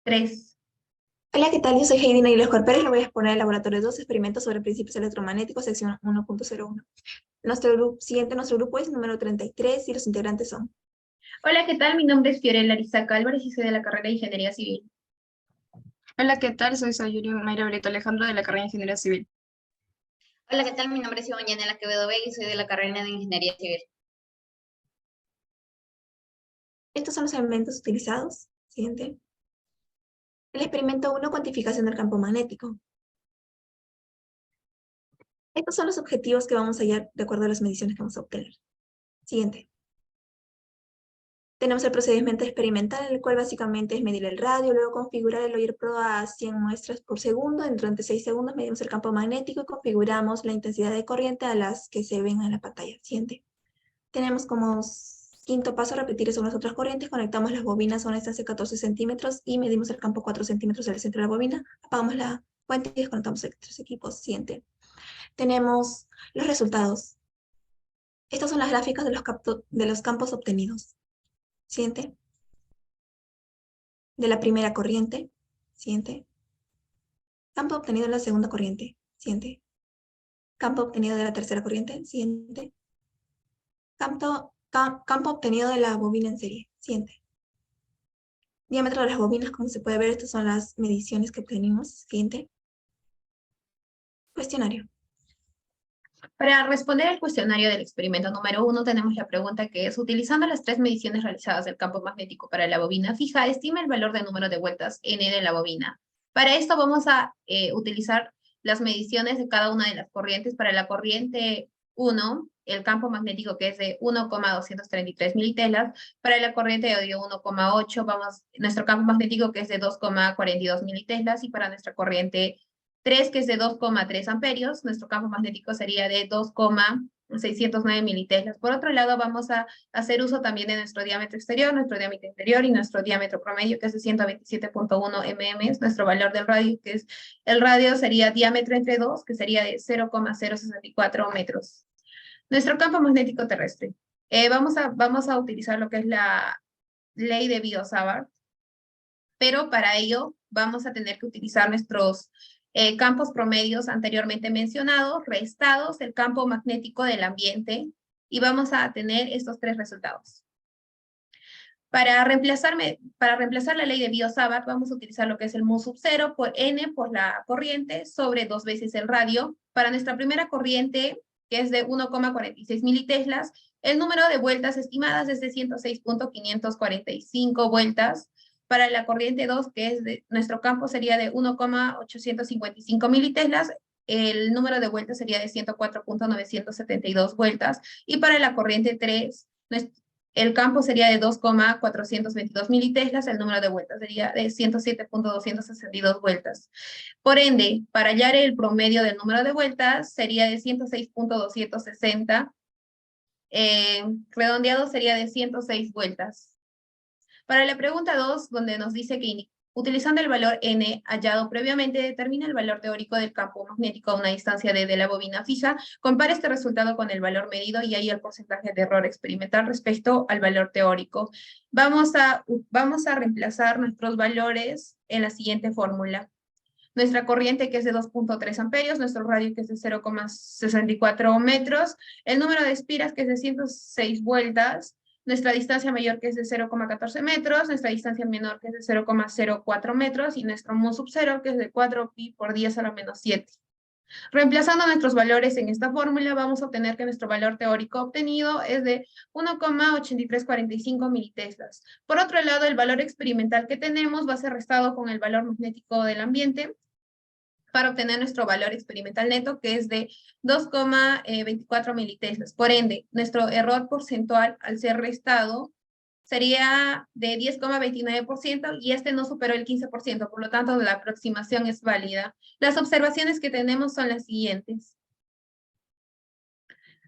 3. Hola, ¿qué tal? Yo soy Heidi Nailez Pérez. Le voy a exponer el laboratorio 2 experimentos sobre principios electromagnéticos, sección 1.01. Nuestro grupo es número 33 y los integrantes son. Hola, ¿qué tal? Mi nombre es Fiorella Arizaca Álvarez y soy de la carrera de Ingeniería Civil. Hola, ¿qué tal? Soy Sayuri Mayra Brito Alejandro de la carrera de Ingeniería Civil. Hola, ¿qué tal? Mi nombre es Ivonne Yanela Quevedo Vega y soy de la carrera de Ingeniería Civil. Estos son los elementos utilizados. Siguiente. El experimento 1, cuantificación del campo magnético. Estos son los objetivos que vamos a hallar de acuerdo a las mediciones que vamos a obtener. Siguiente. Tenemos el procedimiento experimental, el cual básicamente es medir el radio, luego configurar el Oyer Pro a 100 muestras por segundo. Durante 6 segundos medimos el campo magnético y configuramos la intensidad de corriente a las que se ven en la pantalla. Siguiente. Tenemos como quinto paso repetir eso con las otras corrientes. Conectamos las bobinas a una distancia de 14 centímetros y medimos el campo 4 centímetros del centro de la bobina. Apagamos la fuente y desconectamos los tres equipos. Siguiente. Tenemos los resultados. Estas son las gráficas de los campos obtenidos. Siguiente. De la primera corriente. Siguiente. Campo obtenido de la segunda corriente. Siguiente. Campo obtenido de la tercera corriente. Siguiente. Campo obtenido de la bobina en serie. Siguiente. Diámetro de las bobinas, como se puede ver, estas son las mediciones que obtenimos. Siguiente. Cuestionario. Para responder al cuestionario del experimento número 1, tenemos la pregunta que es, utilizando las 3 mediciones realizadas del campo magnético para la bobina fija, estima el valor de número de vueltas n de la bobina. Para esto vamos a utilizar las mediciones de cada una de las corrientes. Para la corriente 1, el campo magnético que es de 1,233 militelas. Para la corriente de odio 1,8, nuestro campo magnético que es de 2,42 militelas. Y para nuestra corriente 3, que es de 2,3 amperios, nuestro campo magnético sería de 2,609 militeslas. Por otro lado, vamos a hacer uso también de nuestro diámetro exterior, nuestro diámetro interior y nuestro diámetro promedio, que es de 127.1 mm, nuestro valor del radio, que es el radio sería diámetro entre 2, que sería de 0,064 metros. Nuestro campo magnético terrestre. Vamos a utilizar lo que es la ley de Biot-Savart, pero para ello vamos a tener que utilizar nuestros campos promedios anteriormente mencionados, restados el campo magnético del ambiente, y vamos a tener estos 3 resultados. Para reemplazar la ley de Biot-Savart, vamos a utilizar lo que es el mu sub 0 por n por la corriente sobre 2 veces el radio. Para nuestra primera corriente, que es de 1,46 militeslas, el número de vueltas estimadas es de 106.545 vueltas. Para la corriente 2, que es nuestro campo sería de 1,855 militeslas, el número de vueltas sería de 104.972 vueltas. Y para la corriente 3, el campo sería de 2,422 militeslas, el número de vueltas sería de 107.262 vueltas. Por ende, para hallar el promedio del número de vueltas sería de 106.260, redondeado sería de 106 vueltas. Para la pregunta 2, donde nos dice que utilizando el valor n hallado previamente, determina el valor teórico del campo magnético a una distancia de la bobina fija, compara este resultado con el valor medido y ahí el porcentaje de error experimental respecto al valor teórico. Vamos a reemplazar nuestros valores en la siguiente fórmula. Nuestra corriente, que es de 2.3 amperios, nuestro radio, que es de 0,64 metros, el número de espiras, que es de 106 vueltas, nuestra distancia mayor, que es de 0,14 metros, nuestra distancia menor, que es de 0,04 metros, y nuestro mu sub 0, que es de 4 pi por 10 a la menos 7. Reemplazando nuestros valores en esta fórmula, vamos a obtener que nuestro valor teórico obtenido es de 1,8345 militeslas. Por otro lado, el valor experimental que tenemos va a ser restado con el valor magnético del ambiente para obtener nuestro valor experimental neto, que es de 2,24 militeslas. Por ende, nuestro error porcentual al ser restado sería de 10,29% y este no superó el 15%, por lo tanto la aproximación es válida. Las observaciones que tenemos son las siguientes.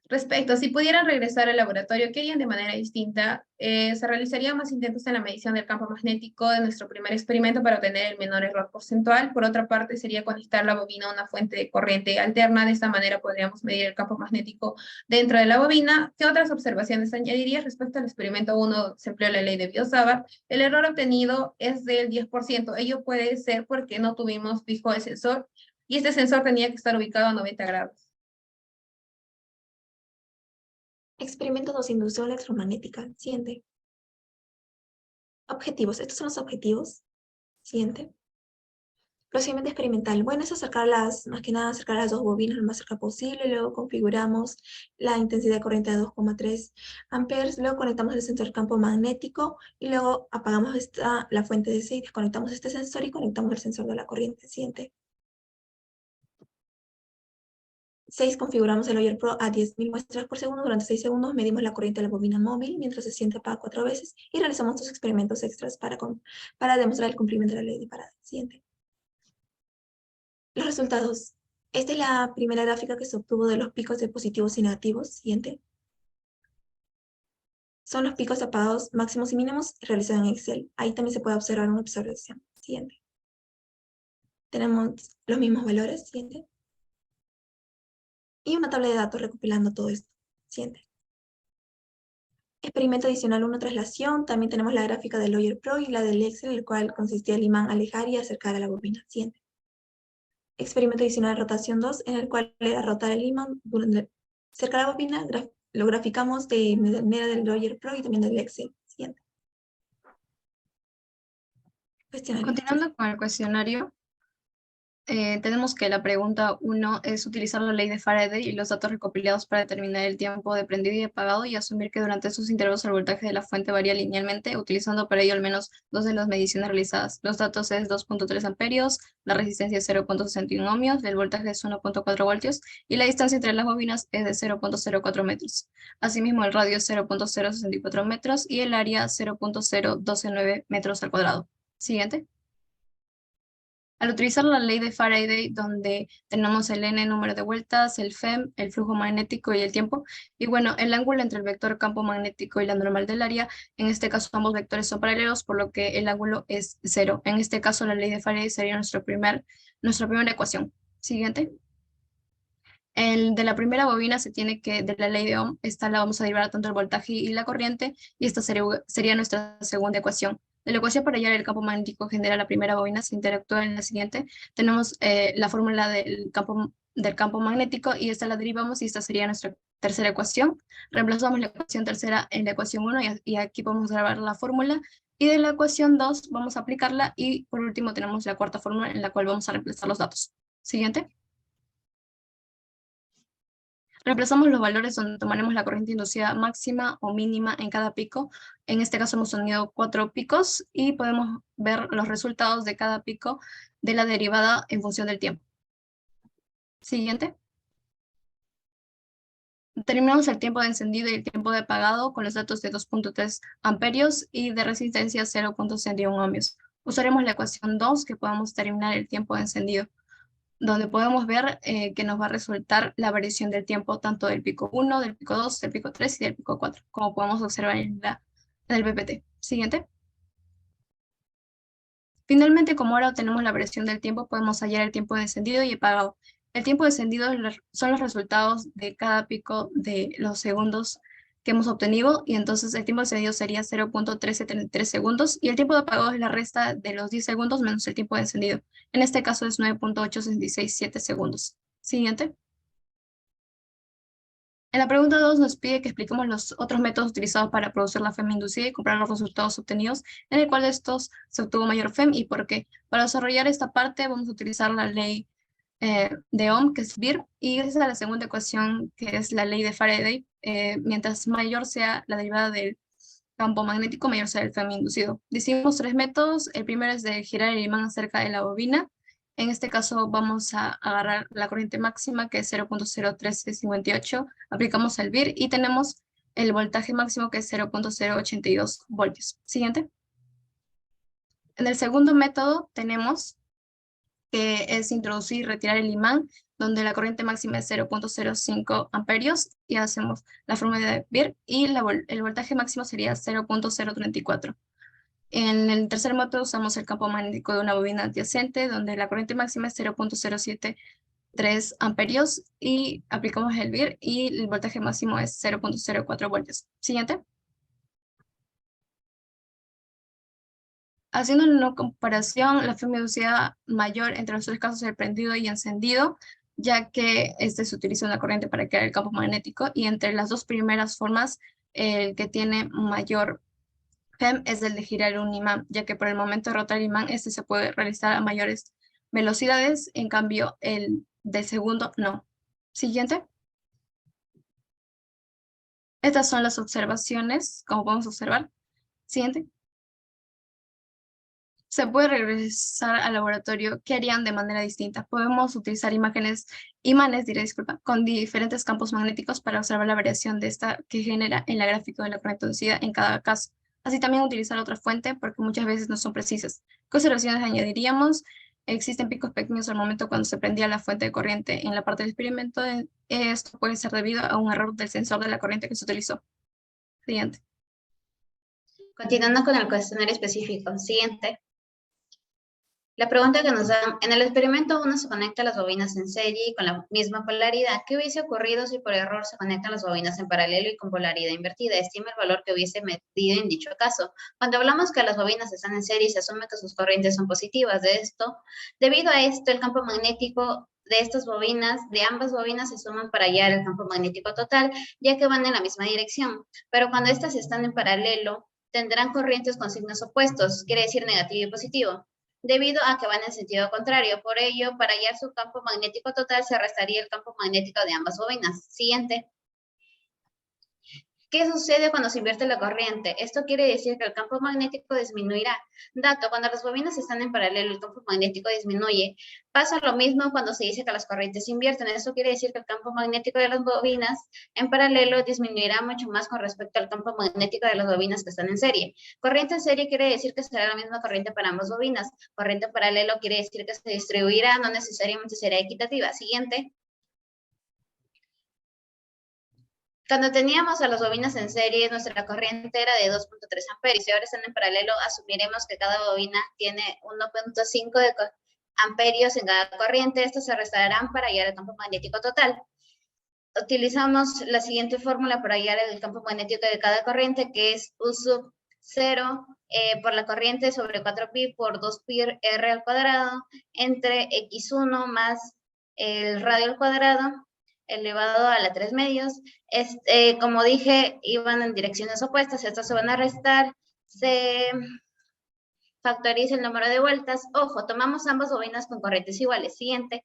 Respecto, si pudieran regresar al laboratorio, ¿qué harían de manera distinta? Se realizarían más intentos en la medición del campo magnético de nuestro primer experimento para obtener el menor error porcentual. Por otra parte, sería conectar la bobina a una fuente de corriente alterna. De esta manera podríamos medir el campo magnético dentro de la bobina. ¿Qué otras observaciones añadiría? Respecto al experimento 1, se empleó la ley de Biot-Savart. El error obtenido es del 10%. Ello puede ser porque no tuvimos fijo el sensor y este sensor tenía que estar ubicado a 90 grados. Experimento 2, inducción electromagnética. Siguiente. Objetivos. Estos son los objetivos. Siguiente. Procedimiento experimental. Bueno, es más que nada acercar las dos bobinas lo más cerca posible. Luego configuramos la intensidad de corriente de 2,3 amperes. Luego conectamos el sensor campo magnético y luego apagamos la fuente de DC y desconectamos este sensor y conectamos el sensor de la corriente. Siguiente. 6. Configuramos el Oyer Pro a 10.000 muestras por segundo. Durante 6 segundos medimos la corriente de la bobina móvil mientras se siente apaga 4 veces y realizamos 2 experimentos extras para demostrar el cumplimiento de la ley de Faraday. Siguiente. Los resultados. Esta es la primera gráfica que se obtuvo de los picos de positivos y negativos. Siguiente. Son los picos apagados máximos y mínimos realizados en Excel. Ahí también se puede observar una observación. Siguiente. Tenemos los mismos valores. Siguiente. Y una tabla de datos recopilando todo esto. Siguiente. Experimento adicional 1, traslación. También tenemos la gráfica del Oyer Pro y la del Excel, el cual consistía el imán alejar y acercar a la bobina. Siguiente. Experimento adicional rotación 2, en el cual era rotar el imán cerca de la bobina. Lo graficamos de manera del Oyer Pro y también del Excel. Siguiente. Cuestionario. Continuando con el cuestionario, tenemos que la pregunta 1 es utilizar la ley de Faraday y los datos recopilados para determinar el tiempo de prendido y apagado y asumir que durante esos intervalos el voltaje de la fuente varía linealmente, utilizando para ello al menos 2 de las mediciones realizadas. Los datos es 2.3 amperios, la resistencia es 0.61 ohmios, el voltaje es 1.4 voltios y la distancia entre las bobinas es de 0.04 metros. Asimismo, el radio es 0.064 metros y el área 0.0129 metros al cuadrado. Siguiente. Al utilizar la ley de Faraday, donde tenemos el n número de vueltas, el FEM, el flujo magnético y el tiempo, y bueno, el ángulo entre el vector campo magnético y la normal del área, en este caso ambos vectores son paralelos, por lo que el ángulo es 0. En este caso, la ley de Faraday sería nuestra primera ecuación. Siguiente. De la primera bobina se tiene que, de la ley de Ohm, esta la vamos a derivar tanto el voltaje y la corriente, y esta sería nuestra segunda ecuación. De la ecuación para hallar el campo magnético que genera la primera bobina se interactúa en la siguiente. Tenemos la fórmula del campo magnético y esta la derivamos y esta sería nuestra tercera ecuación. Reemplazamos la ecuación tercera en la ecuación 1 y aquí podemos grabar la fórmula. Y de la ecuación 2 vamos a aplicarla y por último tenemos la cuarta fórmula en la cual vamos a reemplazar los datos. Siguiente. Reemplazamos los valores donde tomaremos la corriente inducida máxima o mínima en cada pico. En este caso hemos unido 4 picos y podemos ver los resultados de cada pico de la derivada en función del tiempo. Siguiente. Determinamos el tiempo de encendido y el tiempo de apagado con los datos de 2.3 amperios y de resistencia 0.61 ohmios. Usaremos la ecuación 2 que podamos determinar el tiempo de encendido, donde podemos ver que nos va a resultar la variación del tiempo tanto del pico 1, del pico 2, del pico 3 y del pico 4, como podemos observar en el PPT. Siguiente. Finalmente, como ahora obtenemos la variación del tiempo, podemos hallar el tiempo de encendido y apagado. El tiempo de encendido son los resultados de cada pico de los segundos que hemos obtenido, y entonces el tiempo de encendido sería 0.1333 segundos, y el tiempo de apagado es la resta de los 10 segundos menos el tiempo de encendido. En este caso es 9.8667 segundos. Siguiente. En la pregunta 2 nos pide que expliquemos los otros métodos utilizados para producir la FEM inducida y comparar los resultados obtenidos, en el cual de estos se obtuvo mayor FEM y por qué. Para desarrollar esta parte vamos a utilizar la ley de Ohm, que es BIR, y gracias a la segunda ecuación, que es la ley de Faraday, mientras mayor sea la derivada del campo magnético, mayor será el FEM inducido. Decimos 3 métodos. El primero es de girar el imán acerca de la bobina. En este caso vamos a agarrar la corriente máxima, que es 0.01358, aplicamos el BIR y tenemos el voltaje máximo, que es 0.082 voltios. Siguiente. En el segundo método tenemos que es introducir y retirar el imán donde la corriente máxima es 0.05 amperios, y hacemos la fórmula de Beer, y el voltaje máximo sería 0.034. En el tercer método usamos el campo magnético de una bobina adyacente, donde la corriente máxima es 0.073 amperios, y aplicamos el Beer, y el voltaje máximo es 0.04 voltios. Siguiente. Haciendo una comparación, la luminosidad mayor entre los tres casos, el prendido y encendido, ya que se utiliza una corriente para crear el campo magnético, y entre las dos primeras formas, el que tiene mayor FEM es el de girar un imán, ya que por el momento de rotar el imán, se puede realizar a mayores velocidades, en cambio el del segundo no. Siguiente. Estas son las observaciones, como podemos observar. Siguiente. Se puede regresar al laboratorio. ¿Qué harían de manera distinta? Podemos utilizar imanes, con diferentes campos magnéticos para observar la variación de esta que genera en la gráfica de la corriente inducida en cada caso. Así también utilizar otra fuente, porque muchas veces no son precisas. ¿Qué observaciones añadiríamos? Existen picos pequeños al momento cuando se prendía la fuente de corriente en la parte del experimento. Esto puede ser debido a un error del sensor de la corriente que se utilizó. Siguiente. Continuando con el cuestionario específico. Siguiente. La pregunta que nos dan, en el experimento 1 se conecta las bobinas en serie y con la misma polaridad. ¿Qué hubiese ocurrido si por error se conectan las bobinas en paralelo y con polaridad invertida? Estima el valor que hubiese medido en dicho caso. Cuando hablamos que las bobinas están en serie, se asume que sus corrientes son positivas. Debido a esto, el campo magnético de estas bobinas, de ambas bobinas, se suman para hallar el campo magnético total, ya que van en la misma dirección. Pero cuando estas están en paralelo, tendrán corrientes con signos opuestos, quiere decir negativo y positivo, debido a que van en sentido contrario. Por ello, para hallar su campo magnético total, se restaría el campo magnético de ambas bobinas. Siguiente. ¿Qué sucede cuando se invierte la corriente? Esto quiere decir que el campo magnético disminuirá. Dato, cuando las bobinas están en paralelo, el campo magnético disminuye. Pasa lo mismo cuando se dice que las corrientes se invierten. Esto quiere decir que el campo magnético de las bobinas en paralelo disminuirá mucho más con respecto al campo magnético de las bobinas que están en serie. Corriente en serie quiere decir que será la misma corriente para ambas bobinas. Corriente en paralelo quiere decir que se distribuirá, no necesariamente será equitativa. Siguiente. Cuando teníamos a las bobinas en serie, nuestra corriente era de 2.3 amperios, y ahora están en paralelo, asumiremos que cada bobina tiene 1.5 de amperios en cada corriente. Estos se restarán para hallar el campo magnético total. Utilizamos la siguiente fórmula para hallar el campo magnético de cada corriente, que es U sub 0 por la corriente sobre 4pi por 2pi r al cuadrado, entre x1 más el radio al cuadrado, elevado a la 3 medios. Como dije, iban en direcciones opuestas, estos se van a restar, se factoriza el número de vueltas. Ojo, tomamos ambas bobinas con corrientes iguales. Siguiente.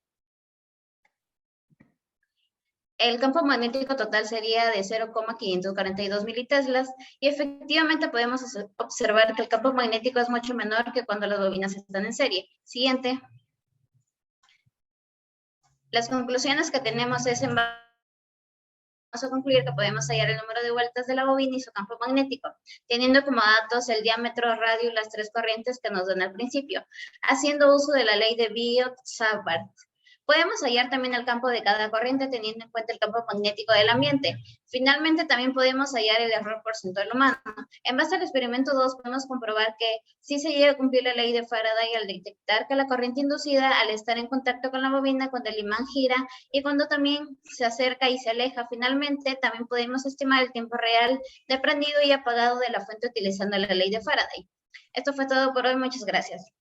El campo magnético total sería de 0,542 militeslas, y efectivamente podemos observar que el campo magnético es mucho menor que cuando las bobinas están en serie. Siguiente. Las conclusiones que tenemos es vamos a concluir que podemos hallar el número de vueltas de la bobina y su campo magnético, teniendo como datos el diámetro, radio y las tres corrientes que nos dan al principio, haciendo uso de la ley de Biot-Savart. Podemos hallar también el campo de cada corriente teniendo en cuenta el campo magnético del ambiente. Finalmente, también podemos hallar el error porcentual humano. En base al experimento 2, podemos comprobar que sí se llega a cumplir la ley de Faraday al detectar que la corriente inducida, al estar en contacto con la bobina, cuando el imán gira y cuando también se acerca y se aleja. Finalmente, también podemos estimar el tiempo real de prendido y apagado de la fuente utilizando la ley de Faraday. Esto fue todo por hoy. Muchas gracias.